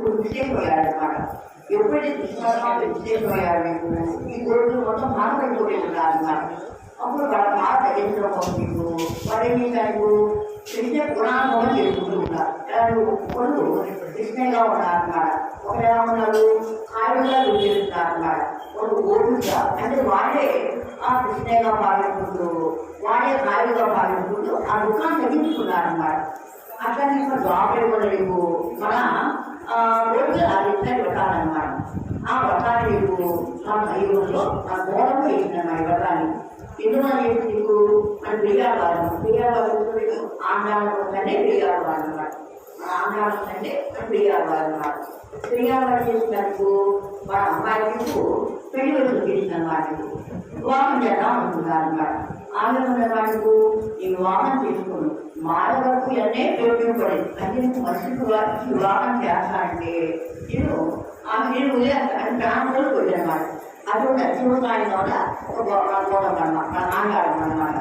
విజయపోయాడనమాట. ఎప్పుడైతే కృష్ణారావు విజయపోయాడు మీకు ఈ రోజు మొత్తం భారతపోయి ఉన్నారన్నమాట. అప్పుడు వాళ్ళ బాధ తగ్గించడం మీకు వాడేమి దానికి కృష్ణ గుణానుభవం చేసుకుంటూ ఉంటారు. ఒకళ్ళు కృష్ణగా ఉన్నారన్నమాట, ఒకరు ఉన్నారు కాయుడుగా చేస్తున్నారన్నమాట, ఒక ఓటుగా అంటే వాడే ఆ కృష్ణగా పాల్గొంటూ వాడే కాయుడుగా పాల్గొంటూ ఆ దుఃఖాన్ని తగ్గించుకున్నారన్నమాట. అట్లనే జాబులు కూడా లేవు మన రోజు ఆ రిటర్న్ పెట్టాలన్నమాట. ఆ వ్రతాన్ని నీకు నా దైవంలో నా గోడము వేసిందన్నమాట. ఈ వ్రతాన్ని ఎందువల్ల చేసి నీకు మన ప్రియావారం ఆంధ్రాలో ఉందంటే ప్రియావారం అన్నమాట. మన ఆంధ్రాలో ఉందంటే మన ప్రియావారం అన్నమాట. ప్రియావారం చేసినందుకు మన అమ్మాయికి పెళ్లి వరకు చేసిందన్నమాట. వివాహం చేద్దాం అనుకుంటారన్నమాట. ఆలోచన వాడికు ఈ వివాహం చేసుకుని మాల వరకు అన్నీ ఉపయోగపడేది. అంటే నీకు మనిషికి వివాహం చేస్తానంటే నేను ఆ మీరు అది ప్రాణంలో పోయిందన్నమాట. అది ఒక శివసాయి కూడా ఒక గోడం అన్నమాట, మన నాన్నగారు అన్నమాట.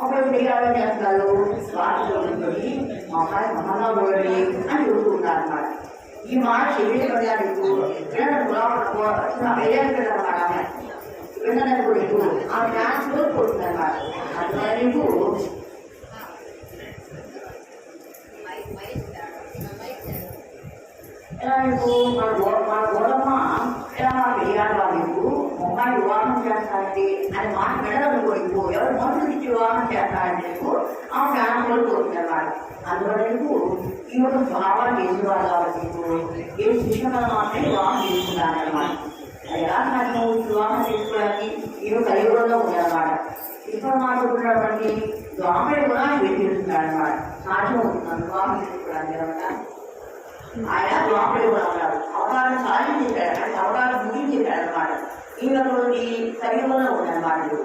ఒకరు ప్రియాలు చేస్తారు వాటితో మా అమ్మాయి మహంగా పోయి అని చూసుకుంటారన్నమాట. ఈ మాట శరీరానికి అన్నమాట. వెళ్ళడానికి ఆ డ్యాన్స్ కూడా పోతుందన్నమాట. అందువల్ల నీకు ఎలా నీకు మన గోడమ్మ ఎలా వేయాలి నీకు అమ్మాయి వివాహం చేస్తానండి అని మాట వెళ్ళడం నీకు ఎవరు మనుషులు ఇచ్చి వివాహం చేస్తానంటే నీకు ఆ డ్యాన్స్ కూడా పోతుందన్నమాట. అందువల్ల నీకు ఈ యొక్క భావాలు చేసుకోవాలి కాబట్టి నీకు ఏ శిక్షణ మాత్రమే వివాహం చేసుకుంటానన్నమాట. ఎలా నాకు వివాహం చేసుకోవడానికి ఈమె కలియుగంలో ఉందన్నమాట. ఇప్పుడు మాట్లాడుతున్నటువంటి ద్వాపడి కూడా వ్యక్తిస్తున్నాడు అన్నమాట. సాధ్యం అవుతున్నాను వివాహం చేసుకోవడానికి అనమాట. ఆయన ద్వాపడి కూడా ఉన్నాడు, అవగాహన సాధించాడు, అంటే అవగాహన ముగించాడు అనమాట. ఈమె కలియుగంలో ఉందన్నమాట.